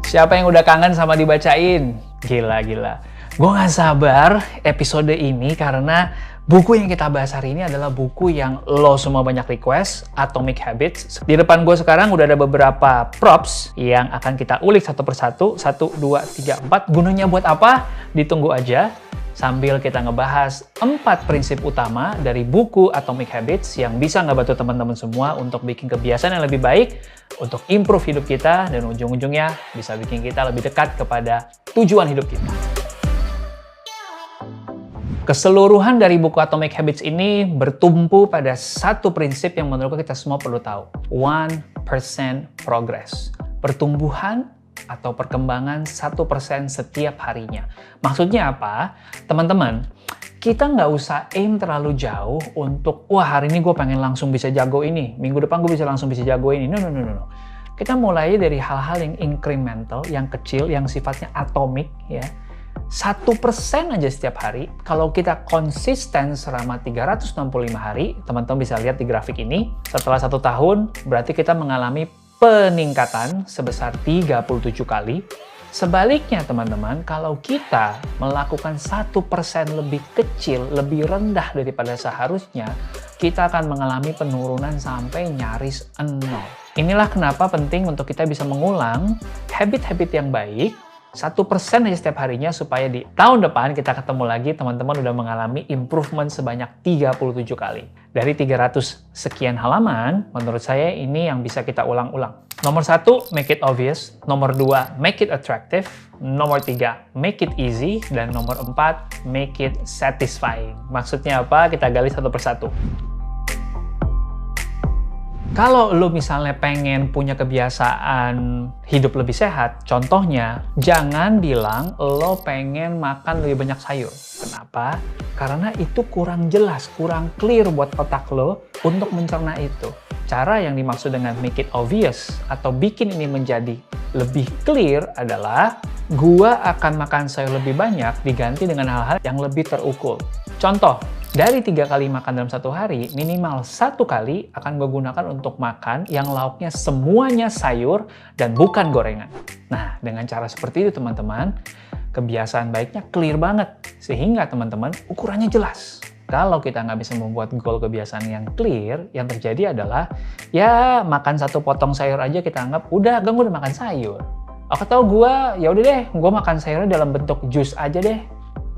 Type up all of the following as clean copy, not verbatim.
Siapa yang udah kangen sama dibacain? Gila. Gue gak sabar episode ini karena buku yang kita bahas hari ini adalah buku yang lo semua banyak request, Atomic Habits. Di depan gue sekarang udah ada beberapa props yang akan kita ulik satu persatu. 1, 2, 3, 4. Gunanya buat apa? Ditunggu aja. Sambil kita ngebahas 4 prinsip utama dari buku Atomic Habits yang bisa ngebantu teman-teman semua untuk bikin kebiasaan yang lebih baik, untuk improve hidup kita, dan ujung-ujungnya bisa bikin kita lebih dekat kepada tujuan hidup kita. Keseluruhan dari buku Atomic Habits ini bertumpu pada satu prinsip yang menurut kita semua perlu tahu. 1% progress. Pertumbuhan atau perkembangan 1% setiap harinya. Maksudnya apa? Teman-teman, kita nggak usah aim terlalu jauh untuk, wah hari ini gue pengen langsung bisa jago ini, minggu depan gue bisa langsung bisa jago ini. No. Kita mulai dari hal-hal yang incremental, yang kecil, yang sifatnya atomik, ya. 1% aja setiap hari. Kalau kita konsisten selama 365 hari, teman-teman bisa lihat di grafik ini, setelah 1 tahun, berarti kita mengalami peningkatan sebesar 37 kali. Sebaliknya teman-teman, kalau kita melakukan 1% lebih kecil, lebih rendah daripada seharusnya, kita akan mengalami penurunan sampai nyaris 0. Inilah kenapa penting untuk kita bisa mengulang habit-habit yang baik, 1% aja setiap harinya, supaya di tahun depan kita ketemu lagi, teman-teman udah mengalami improvement sebanyak 37 kali. Dari 300 sekian halaman, menurut saya ini yang bisa kita ulang-ulang. Nomor 1, make it obvious. Nomor 2, make it attractive. Nomor 3, make it easy. Dan nomor 4, make it satisfying. Maksudnya apa? Kita gali satu persatu. Kalau lo misalnya pengen punya kebiasaan hidup lebih sehat, contohnya, jangan bilang lo pengen makan lebih banyak sayur. Kenapa? Karena itu kurang jelas, kurang clear buat otak lo untuk mencerna itu. Cara yang dimaksud dengan make it obvious atau bikin ini menjadi lebih clear adalah gua akan makan sayur lebih banyak diganti dengan hal-hal yang lebih terukur. Contoh, dari 3 kali makan dalam 1 hari, minimal 1 kali akan gue gunakan untuk makan yang lauknya semuanya sayur dan bukan gorengan. Nah, dengan cara seperti itu teman-teman, kebiasaan baiknya clear banget. Sehingga teman-teman, ukurannya jelas. Kalau kita nggak bisa membuat goal kebiasaan yang clear, yang terjadi adalah, ya makan 1 potong sayur aja kita anggap, udah gue udah makan sayur. Atau gue, ya udah deh, gue makan sayurnya dalam bentuk jus aja deh.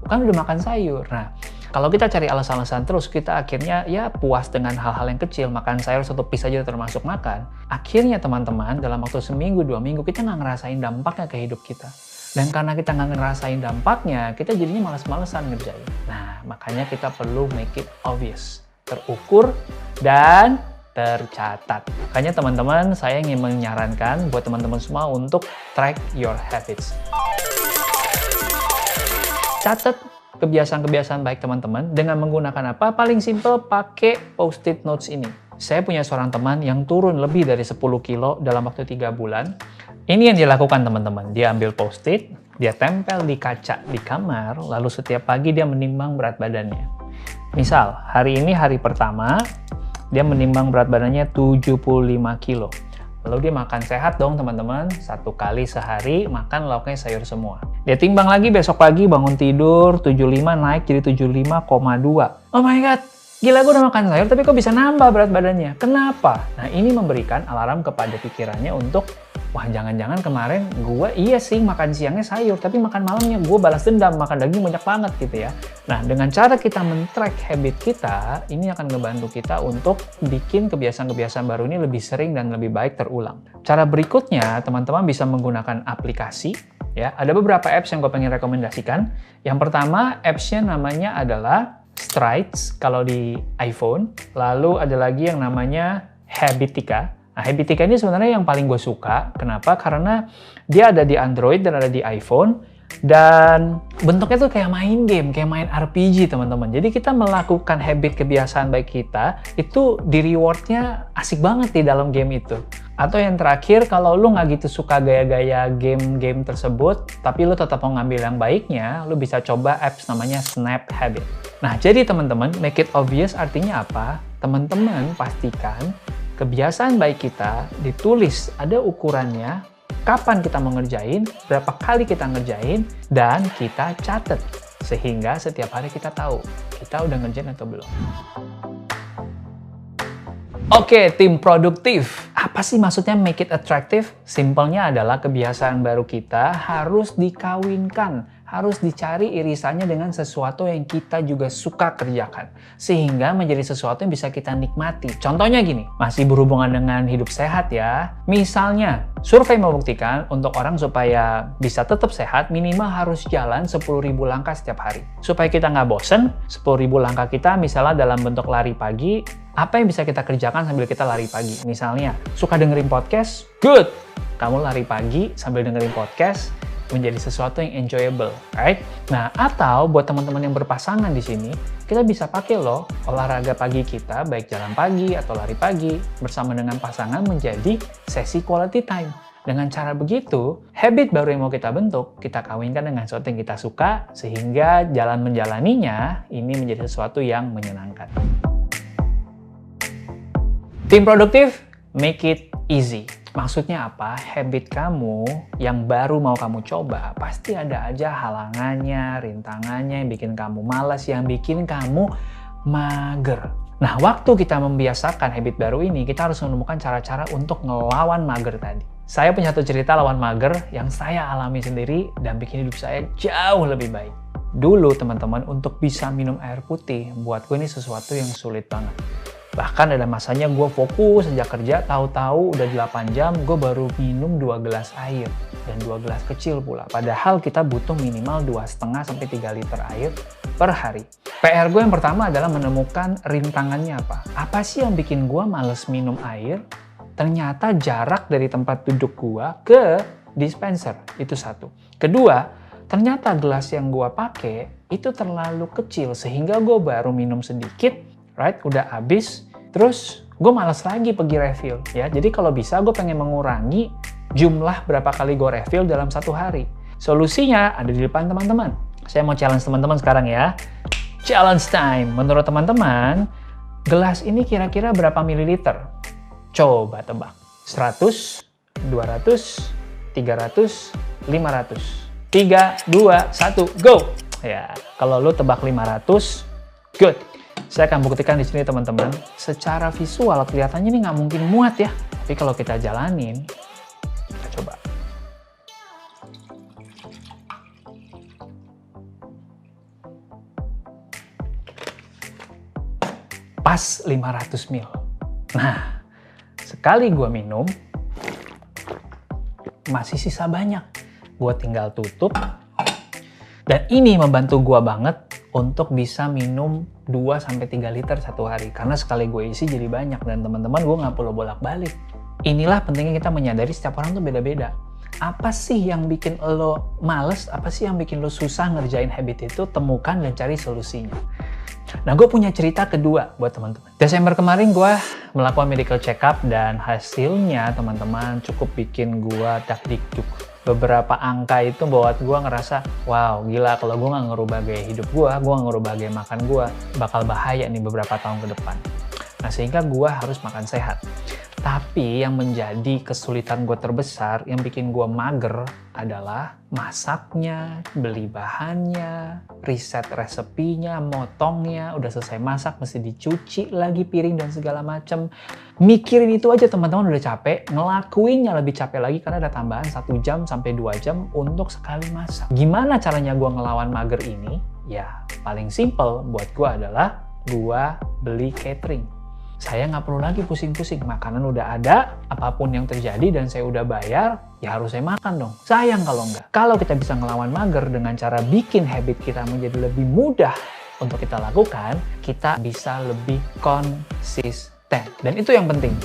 Kan udah makan sayur. Nah, kalau kita cari alasan-alasan terus, kita akhirnya ya puas dengan hal-hal yang kecil. Makan sayur 1 piece aja termasuk makan. Akhirnya teman-teman, dalam waktu seminggu, 2 minggu, kita nggak ngerasain dampaknya ke hidup kita. Dan karena kita nggak ngerasain dampaknya, kita jadinya malas-malesan ngerjain. Nah, makanya kita perlu make it obvious. Terukur dan tercatat. Makanya teman-teman, saya ingin menyarankan buat teman-teman semua untuk track your habits. Catat kebiasaan-kebiasaan baik teman-teman dengan menggunakan apa? Paling simple, pakai post-it notes ini. Saya punya seorang teman yang turun lebih dari 10 kilo dalam waktu 3 bulan. Ini yang dilakukan teman-teman. Dia ambil post-it, dia tempel di kaca di kamar, lalu setiap pagi dia menimbang berat badannya. Misal, hari ini hari pertama, dia menimbang berat badannya 75 kilo. Lalu dia makan sehat dong teman-teman, 1 kali sehari makan lauknya sayur semua. Dia timbang lagi besok pagi bangun tidur, 75 naik jadi 75,2. Oh my god, gila gue udah makan sayur tapi kok bisa nambah berat badannya? Kenapa? Nah ini memberikan alarm kepada pikirannya untuk, wah jangan-jangan kemarin gue iya sih makan siangnya sayur, tapi makan malamnya gue balas dendam, makan daging banyak banget gitu ya. Nah dengan cara kita men-track habit kita, ini akan ngebantu kita untuk bikin kebiasaan-kebiasaan baru ini lebih sering dan lebih baik terulang. Cara berikutnya, teman-teman bisa menggunakan aplikasi. Ya, ada beberapa apps yang gue pengen rekomendasikan. Yang pertama, apps-nya namanya adalah Strides kalau di iPhone. Lalu ada lagi yang namanya Habitica. Nah, Habitica ini sebenarnya yang paling gue suka. Kenapa? Karena dia ada di Android dan ada di iPhone. Dan bentuknya tuh kayak main game, kayak main RPG teman-teman. Jadi kita melakukan habit kebiasaan baik kita, itu di rewardnya asik banget di dalam game itu. Atau yang terakhir, kalau lu nggak gitu suka gaya-gaya game-game tersebut, tapi lu tetap mau ngambil yang baiknya, lu bisa coba apps namanya Snap Habit. Nah, jadi teman-teman, make it obvious artinya apa? Teman-teman pastikan kebiasaan baik kita ditulis, ada ukurannya, kapan kita mau ngerjain, berapa kali kita ngerjain, dan kita catat. Sehingga setiap hari kita tahu, kita udah ngerjain atau belum. Oke, tim produktif. Apa sih maksudnya make it attractive? Simpelnya adalah kebiasaan baru kita harus dikawinkan, harus dicari irisannya dengan sesuatu yang kita juga suka kerjakan. Sehingga menjadi sesuatu yang bisa kita nikmati. Contohnya gini, masih berhubungan dengan hidup sehat ya. Misalnya, survei membuktikan untuk orang supaya bisa tetap sehat, minimal harus jalan 10.000 langkah setiap hari. Supaya kita nggak bosen, 10.000 langkah kita misalnya dalam bentuk lari pagi, apa yang bisa kita kerjakan sambil kita lari pagi? Misalnya, suka dengerin podcast? Good! Kamu lari pagi sambil dengerin podcast menjadi sesuatu yang enjoyable, right? Nah, atau buat teman-teman yang berpasangan di sini, kita bisa pakai loh olahraga pagi kita, baik jalan pagi atau lari pagi, bersama dengan pasangan menjadi sesi quality time. Dengan cara begitu, habit baru yang mau kita bentuk, kita kawinkan dengan sesuatu yang kita suka, sehingga jalan menjalaninya ini menjadi sesuatu yang menyenangkan. Tim produktif, make it easy. Maksudnya apa? Habit kamu yang baru mau kamu coba, pasti ada aja halangannya, rintangannya yang bikin kamu malas, yang bikin kamu mager. Nah, waktu kita membiasakan habit baru ini, kita harus menemukan cara-cara untuk ngelawan mager tadi. Saya punya satu cerita lawan mager yang saya alami sendiri dan bikin hidup saya jauh lebih baik. Dulu teman-teman, untuk bisa minum air putih, buat gue ini sesuatu yang sulit banget. Bahkan ada masanya gue fokus sejak kerja, tahu-tahu udah 8 jam, gue baru minum 2 gelas air. Dan 2 gelas kecil pula. Padahal kita butuh minimal 2,5-3 liter air per hari. PR gue yang pertama adalah menemukan rintangannya apa. Apa sih yang bikin gue males minum air? Ternyata jarak dari tempat duduk gue ke dispenser. Itu satu. Kedua, ternyata gelas yang gue pakai itu terlalu kecil. Sehingga gue baru minum sedikit, right? Udah habis. Terus gue malas lagi pergi refill ya. Jadi kalau bisa gue pengen mengurangi jumlah berapa kali gue refill dalam satu hari. Solusinya ada di depan teman-teman. Saya mau challenge teman-teman sekarang ya. Challenge time. Menurut teman-teman, gelas ini kira-kira berapa mililiter? Coba tebak. 100, 200, 300, 500. 3, 2, 1, go! Ya, kalau lu tebak 500, good. Saya akan buktikan di sini teman-teman. Secara visual kelihatannya ini nggak mungkin muat ya. Tapi kalau kita jalanin, kita coba. Pas 500 ml. Nah, sekali gue minum, masih sisa banyak. Gue tinggal tutup. Dan ini membantu gue banget untuk bisa minum 2-3 liter satu hari. Karena sekali gue isi jadi banyak. Dan teman-teman, gue nggak perlu bolak-balik. Inilah pentingnya kita menyadari setiap orang tuh beda-beda. Apa sih yang bikin lo males? Apa sih yang bikin lo susah ngerjain habit itu? Temukan dan cari solusinya. Nah, gue punya cerita kedua buat teman-teman. Desember kemarin gue melakukan medical check-up dan hasilnya teman-teman cukup bikin gue dakdikduk. Beberapa angka itu buat gue ngerasa, wow gila kalau gue nggak ngerubah gaya hidup gue nggak ngerubah gaya makan gue, bakal bahaya nih beberapa tahun ke depan. Nah, sehingga gue harus makan sehat. Tapi yang menjadi kesulitan gue terbesar, yang bikin gue mager adalah masaknya, beli bahannya, riset resepinya, motongnya, udah selesai masak mesti dicuci lagi piring dan segala macem. Mikirin itu aja teman-teman udah capek, ngelakuinnya lebih capek lagi karena ada tambahan 1 jam sampai 2 jam untuk sekali masak. Gimana caranya gue ngelawan mager ini? Ya paling simple buat gue adalah gue beli catering. Saya nggak perlu lagi pusing-pusing, makanan udah ada, apapun yang terjadi dan saya udah bayar, ya harus saya makan dong. Sayang kalau nggak. Kalau kita bisa ngelawan mager dengan cara bikin habit kita menjadi lebih mudah untuk kita lakukan, kita bisa lebih konsisten. Dan itu yang penting.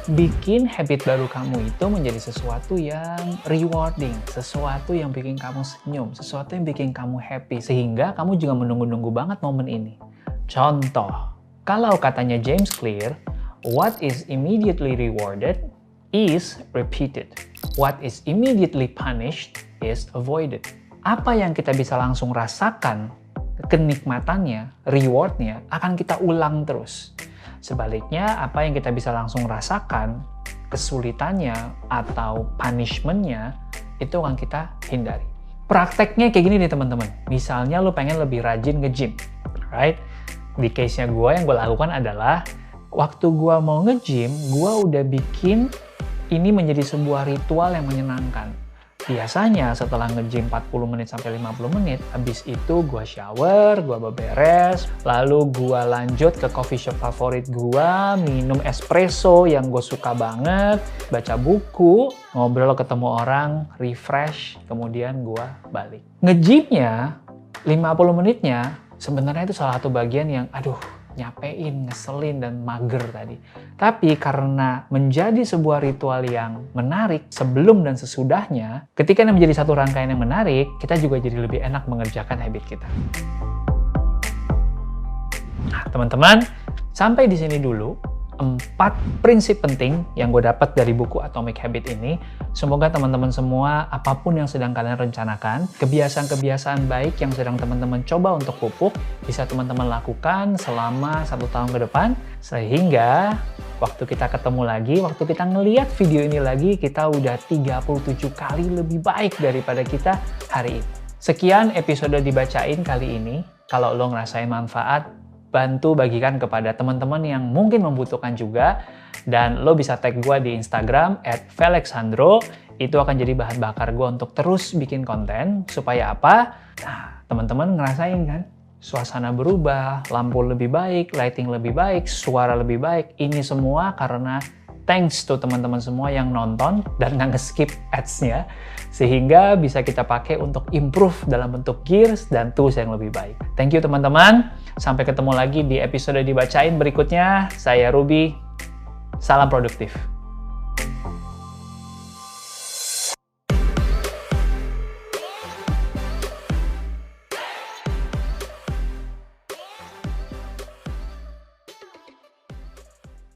Bikin habit baru kamu itu menjadi sesuatu yang rewarding, sesuatu yang bikin kamu senyum, sesuatu yang bikin kamu happy, sehingga kamu juga menunggu-nunggu banget momen ini. Contoh, kalau katanya James Clear, what is immediately rewarded is repeated. What is immediately punished is avoided. Apa yang kita bisa langsung rasakan, kenikmatannya, rewardnya, akan kita ulang terus. Sebaliknya, apa yang kita bisa langsung rasakan, kesulitannya atau punishment-nya itu akan kita hindari. Prakteknya kayak gini nih teman-teman. Misalnya lo pengen lebih rajin nge-gym, right? Di case-nya gue yang gue lakukan adalah waktu gue mau nge-gym, gue udah bikin ini menjadi sebuah ritual yang menyenangkan. Biasanya setelah nge-gym 40 menit sampai 50 menit, habis itu gue shower, gue beberes, lalu gue lanjut ke coffee shop favorit gue, minum espresso yang gue suka banget, baca buku, ngobrol ketemu orang, refresh, kemudian gue balik. Nge-gymnya 50 menitnya sebenarnya itu salah satu bagian yang nyapein, ngeselin, dan mager tadi. Tapi karena menjadi sebuah ritual yang menarik sebelum dan sesudahnya, ketika ini menjadi satu rangkaian yang menarik, kita juga jadi lebih enak mengerjakan habit kita. Nah, teman-teman, sampai di sini dulu 4 prinsip penting yang gue dapat dari buku Atomic Habit ini. Semoga teman-teman semua, apapun yang sedang kalian rencanakan, kebiasaan-kebiasaan baik yang sedang teman-teman coba untuk pupuk, bisa teman-teman lakukan selama 1 tahun ke depan, sehingga waktu kita ketemu lagi, waktu kita ngeliat video ini lagi, kita udah 37 kali lebih baik daripada kita hari ini. Sekian episode Dibacain kali ini. Kalau lo ngerasain manfaat, bantu bagikan kepada teman-teman yang mungkin membutuhkan juga, dan lo bisa tag gue di Instagram @felixandro. Itu akan jadi bahan bakar gue untuk terus bikin konten. Supaya apa? Nah, teman-teman ngerasain kan? Suasana berubah, lampu lebih baik, lighting lebih baik, suara lebih baik. Ini semua karena thanks to teman-teman semua yang nonton dan nggak nge-skip ads-nya, sehingga bisa kita pakai untuk improve dalam bentuk gears dan tools yang lebih baik. Thank you teman-teman. Sampai ketemu lagi di episode Dibacain berikutnya. Saya Ruby. Salam produktif.